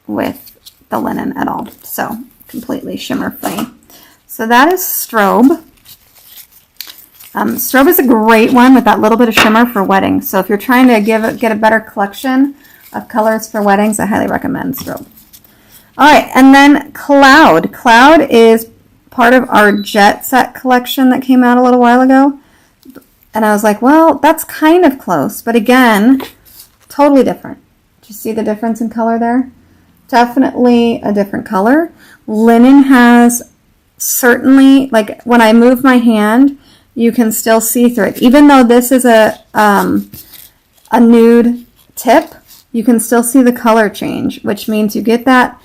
with the Linen at all. So completely shimmer free. So that is Strobe. Strobe is a great one with that little bit of shimmer for weddings. So if you're trying to get a better collection of colors for weddings, I highly recommend Strobe. All right, and then Cloud. Cloud is part of our Jet Set collection that came out a little while ago. And I was like, well, that's kind of close. But again, totally different. Do you see the difference in color there? Definitely a different color. Linen has certainly, like when I move my hand, you can still see through it. Even though this is a nude tip, you can still see the color change, which means you get that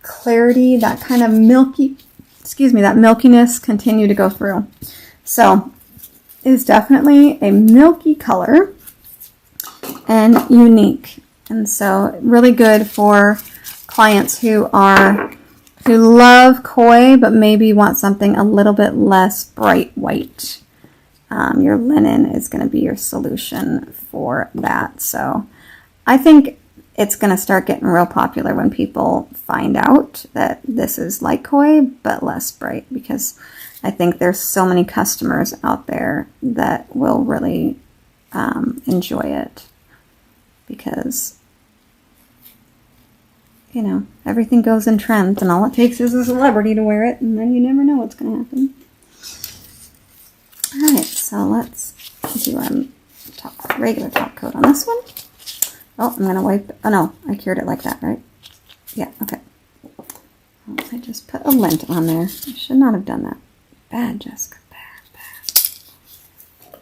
clarity, that kind of milky, that milkiness continue to go through. So it is definitely a milky color and unique. And so really good for clients who love koi but maybe want something a little bit less bright white. Your Linen is going to be your solution for that. So I think it's going to start getting real popular when people find out that this is like koi but less bright, because I think there's so many customers out there that will really enjoy it, because you know, everything goes in trends, and all it takes is a celebrity to wear it, and then you never know what's going to happen. All right, so let's do a regular top coat on this one. Oh, I'm going to wipe. Oh, no, I cured it like that, right? Yeah, okay. Oh, I just put a lint on there. I should not have done that. Bad, Jessica.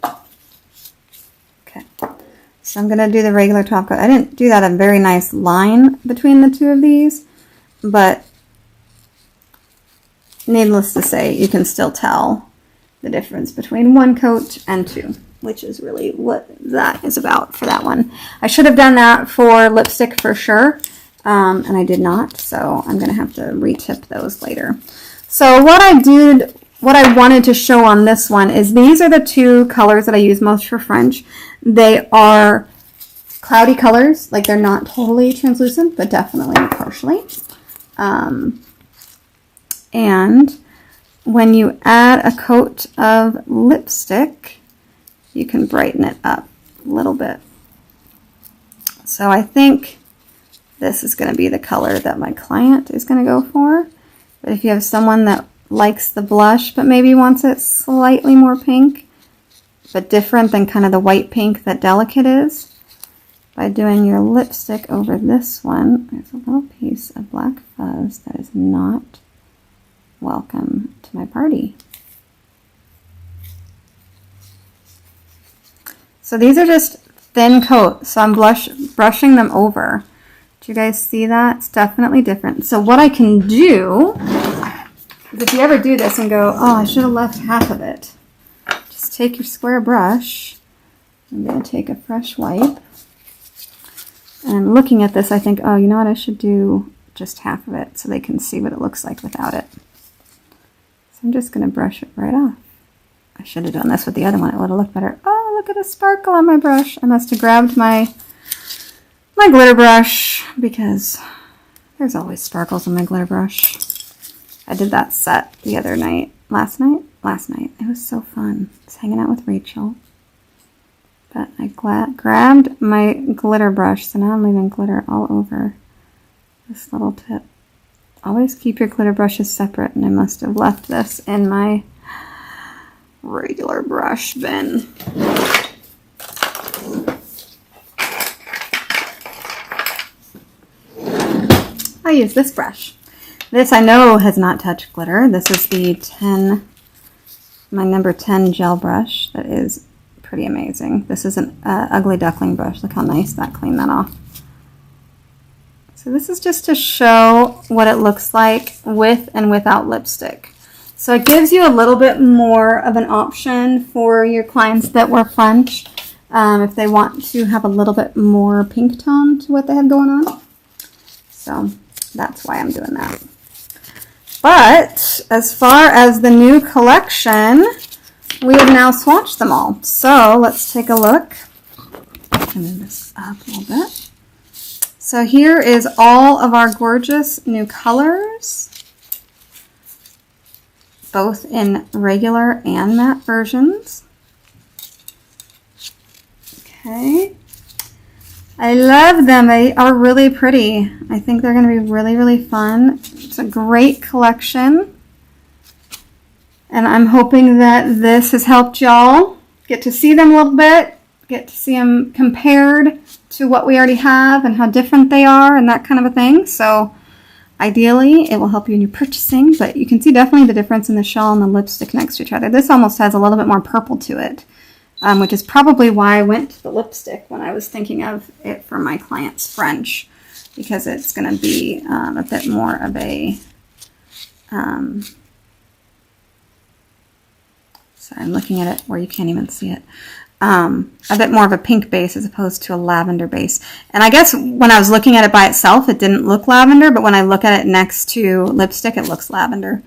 Bad. Okay. So I'm going to do the regular top coat. I didn't do that a very nice line between the two of these, but needless to say, you can still tell the difference between one coat and two, which is really what that is about for that one. I should have done that for lipstick for sure, and I did not, so I'm going to have to retip those later. So what I wanted to show on this one is these are the two colors that I use most for French. They are cloudy colors, like they're not totally translucent, but definitely partially. And when you add a coat of lipstick, you can brighten it up a little bit. So I think this is going to be the color that my client is going to go for. But if you have someone that likes the blush but maybe wants it slightly more pink, but different than kind of the white pink that Delicate is, by doing your lipstick over this one, there's a little piece of black fuzz that is not welcome to my party. So these are just thin coats, so I'm brushing them over. Do you guys see that? It's definitely different. So what I can do is, if you ever do this and go, oh, I should have left half of it, just take your square brush. I'm going to take a fresh wipe. And looking at this, I think, oh, you know what? I should do just half of it so they can see what it looks like without it. So I'm just going to brush it right off. I should have done this with the other one. It would have looked better. Oh, look at a sparkle on my brush. I must have grabbed my glitter brush, because there's always sparkles on my glitter brush. I did that set the other night. Last night. It was so fun. I was hanging out with Rachel. But I grabbed my glitter brush, so now I'm leaving glitter all over this little tip. Always keep your glitter brushes separate, and I must have left this in my regular brush bin. I use this brush. This I know has not touched glitter. This is the my number 10 gel brush. That is pretty amazing. This is an ugly duckling brush. Look how nice that cleaned that off. So this is just to show what it looks like with and without lipstick. So it gives you a little bit more of an option for your clients that wear French if they want to have a little bit more pink tone to what they have going on. So that's why I'm doing that. But as far as the new collection, we have now swatched them all. So let's take a look. Move this up a little bit. So here is all of our gorgeous new colors, both in regular and matte versions. Okay. I love them. They are really pretty. I think they're going to be really, really fun. It's a great collection. And I'm hoping that this has helped y'all get to see them a little bit, get to see them compared to what we already have and how different they are and that kind of a thing. So ideally, it will help you in your purchasing, but you can see definitely the difference in the shell and the lipstick next to each other. This almost has a little bit more purple to it, which is probably why I went to the lipstick when I was thinking of it for my client's French, because it's going to be a bit more of a, sorry, I'm looking at it where you can't even see it. A bit more of a pink base as opposed to a lavender base. And I guess when I was looking at it by itself, it didn't look lavender, but when I look at it next to lipstick, it looks lavender.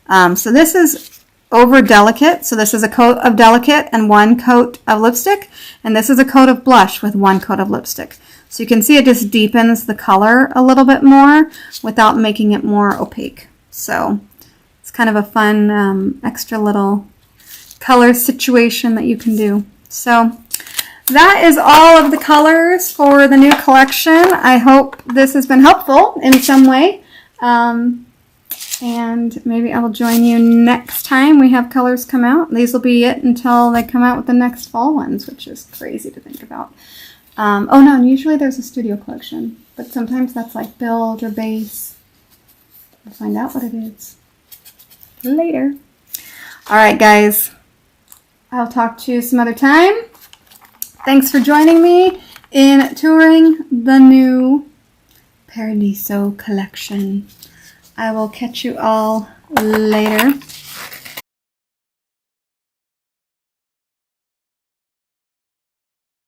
So this is over delicate. So this is a coat of delicate and 1 coat of lipstick. And this is a coat of blush with 1 coat of lipstick. So you can see it just deepens the color a little bit more without making it more opaque. So it's kind of a fun extra little color situation that you can do. So that is all of the colors for the new collection. I hope this has been helpful in some way. And maybe I will join you next time we have colors come out. These will be it until they come out with the next fall ones, which is crazy to think about. Oh no, and usually there's a studio collection, but sometimes that's like build or base. We'll find out what it is later. All right, guys. I'll talk to you some other time. Thanks for joining me in touring the new Paradiso collection. I will catch you all later.